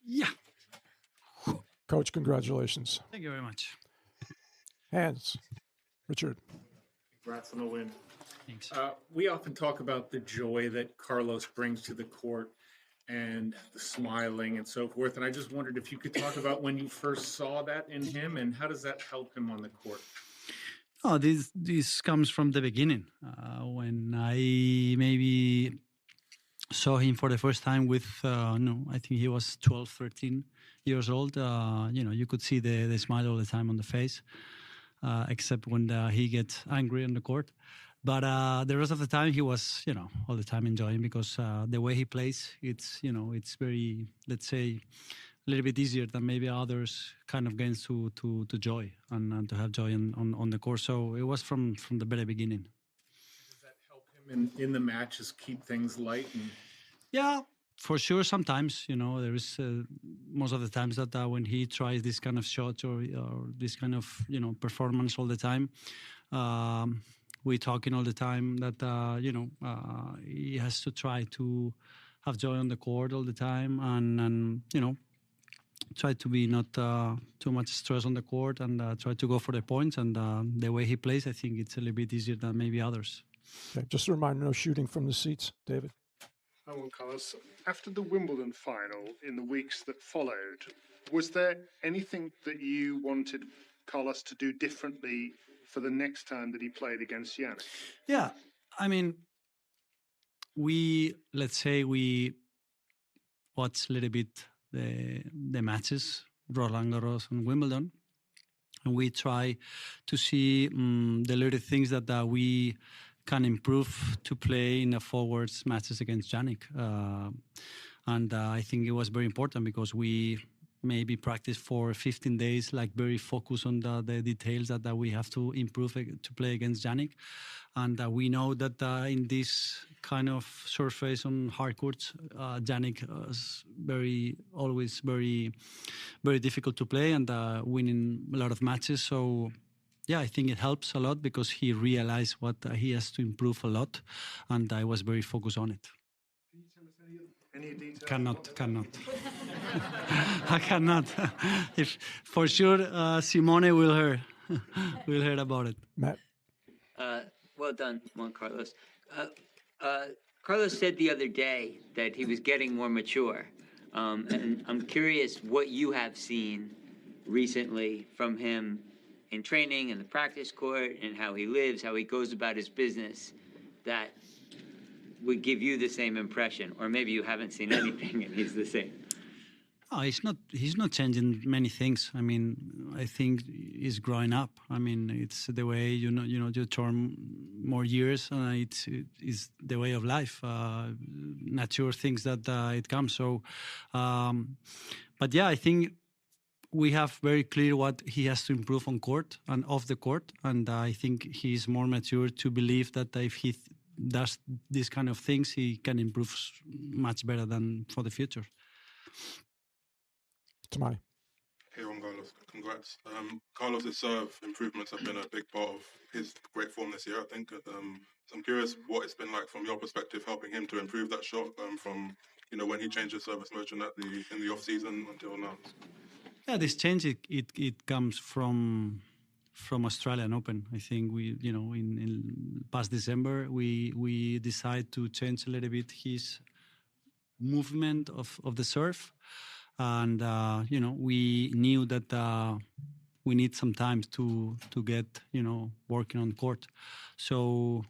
Yeah. Coach, congratulations. Thank you very much. Hands. Richard. Congrats on the win. Thanks. We often talk about the joy that Carlos brings to the court and the smiling and so forth. And I just wondered if you could talk about when you first saw that in him and how does that help him on the court? Oh, this comes from the beginning. When I maybe saw him for the first time with, I think he was 12, 13 years old. You could see the smile all the time on the face, except when he gets angry on the court. But the rest of the time, he was, all the time enjoying because the way he plays, it's very, let's say, a little bit easier than maybe others kind of gains to joy and to have joy on the court. So it was from the very beginning. Does that help him in the matches keep things light? Yeah, for sure. Sometimes, there is most of the times that when he tries this kind of shot or this kind of, performance all the time, we talking all the time that, he has to try to have joy on the court all the time and try to be not too much stress on the court and try to go for the points. And the way he plays, I think it's a little bit easier than maybe others. Okay, just a reminder, no shooting from the seats. David. Hi, Juan Carlos. After the Wimbledon final, in the weeks that followed, was there anything that you wanted Carlos to do differently for the next time that he played against Jannik? Yeah, I mean, we watch a little bit the matches, Roland Garros and Wimbledon, and we try to see the little things that we can improve to play in the forwards matches against Jannik. And I think it was very important because we maybe practice for 15 days, like very focused on the details that we have to improve to play against Jannik. And we know that in this kind of surface on hard courts, Jannik is always very, very difficult to play and winning a lot of matches. So yeah, I think it helps a lot because he realized what he has to improve a lot, and I was very focused on it. Can you tell us any details? Cannot. I cannot. If for sure, Simone will hear about it. Matt. Well done, Juan Carlos. Carlos said the other day that he was getting more mature, and I'm curious what you have seen recently from him in training and the practice court and how he lives, how he goes about his business, that would give you the same impression, or maybe you haven't seen anything and he's the same. Oh, he's not changing many things. I mean, I think he's growing up. I mean, it's the way you turn more years, and it's the way of life. Natural things that it comes. So, but yeah, I think we have very clear what he has to improve on court and off the court, and I think he's more mature to believe that if he does these kind of things, he can improve much better than for the future. Tamani. Hey, Juan Carlos, congrats. Carlos's serve improvements have been a big part of his great form this year, I think. So I'm curious what it's been like from your perspective, helping him to improve that shot from when he changed his service motion in the off season until now. Yeah, this change it comes from Australian Open. I think we in past December we decided to change a little bit his movement of the serve. And, we knew that we need some time to get, working on court. So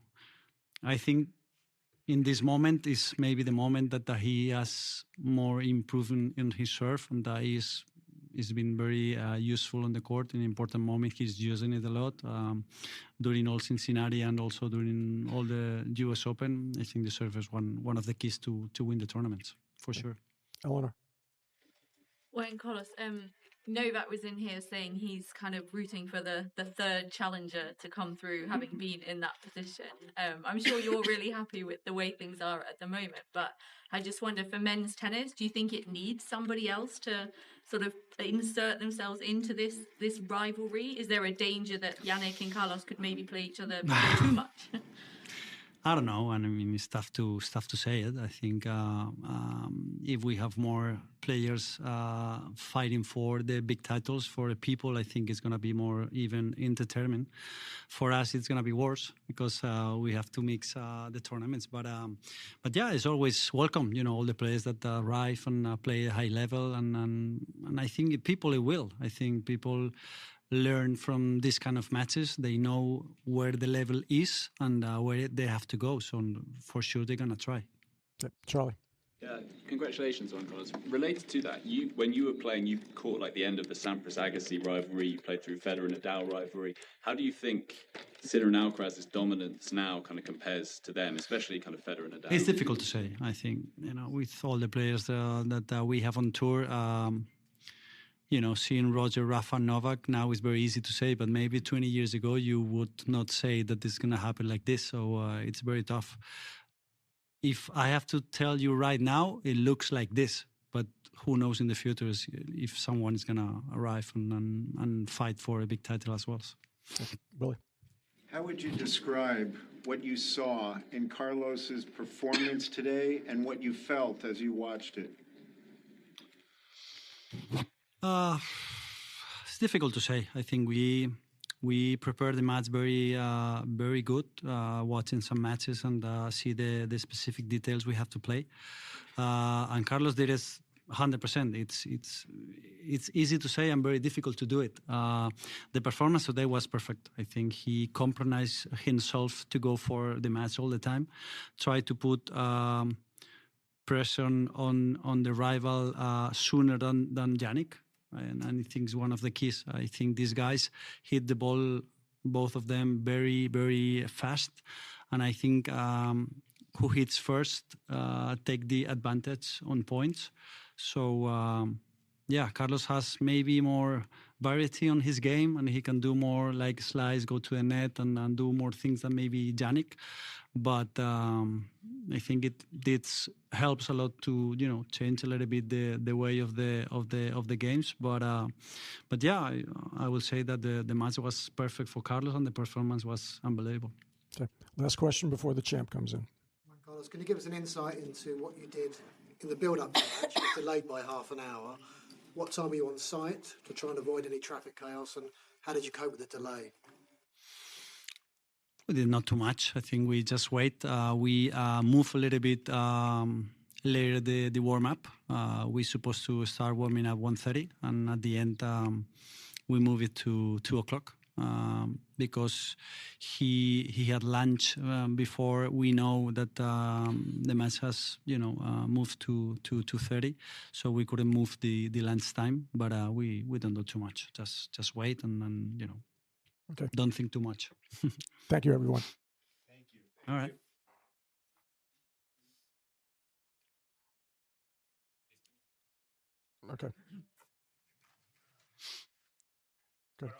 I think in this moment is maybe the moment that he has more improvement in his serve, and that he's been very useful on the court in an important moment. He's using it a lot during all Cincinnati and also during all the US Open. I think the serve is one of the keys to win the tournaments, for sure. Eleanor. Juan Carlos, Novak was in here saying he's kind of rooting for the third challenger to come through, having been in that position. I'm sure you're really happy with the way things are at the moment, but I just wonder, for men's tennis, do you think it needs somebody else to sort of insert themselves into this rivalry? Is there a danger that Jannik and Carlos could maybe play each other too much? I don't know, and I mean it's tough to say it. I think if we have more players fighting for the big titles for the people, I think it's going to be more even entertainment. For us, it's going to be worse because we have to mix the tournaments. But yeah, it's always welcome. You know, all the players that arrive and play at high level, and I think people it will. I think people learn from this kind of matches. They know where the level is and where they have to go. So for sure, they're going to try. Okay. Charlie. Yeah, congratulations, Juan Carlos. Related to that, when you were playing, you caught like the end of the Sampras Agassi rivalry. You played through Federer and Nadal rivalry. How do you think Sinner and Alcaraz's dominance now kind of compares to them, especially kind of Federer and Nadal? It's difficult to say. I think with all the players that we have on tour. Seeing Roger, Rafa, Novak now is very easy to say, but maybe 20 years ago you would not say that this is going to happen like this. So it's very tough. If I have to tell you right now, it looks like this, but who knows in the future if someone is going to arrive and fight for a big title as well. Billy. How would you describe what you saw in Carlos's performance today and what you felt as you watched it? It's difficult to say. I think we prepare the match very good, watching some matches and see the specific details we have to play. And Carlos did it 100%. It's easy to say and very difficult to do it. The performance today was perfect. I think he compromised himself to go for the match all the time, try to put pressure on the rival sooner than Jannik. And I think it's one of the keys. I think these guys hit the ball, both of them, very, very fast. And I think who hits first take the advantage on points. So, Carlos has maybe more variety on his game, and he can do more like slice, go to the net, and do more things than maybe Jannik. But I think it helps a lot to change a little bit the way of the games. But yeah, I will say that the match was perfect for Carlos and the performance was unbelievable. Okay. Last question before the champ comes in. Juan Carlos, can you give us an insight into what you did in the build-up to the match? It was delayed by half an hour. What time were you on site to try and avoid any traffic chaos, and how did you cope with the delay? We did not too much. I think we just wait. We move a little bit later the warm-up. We're supposed to start warming up 1:30, and at the end we move it to 2:00 because he had lunch before we know that the match has moved to 2:30, so we couldn't move the lunch time. But we don't do too much. Just wait and Okay. don't think too much. Thank you, everyone. Thank you. All right. Okay. Good.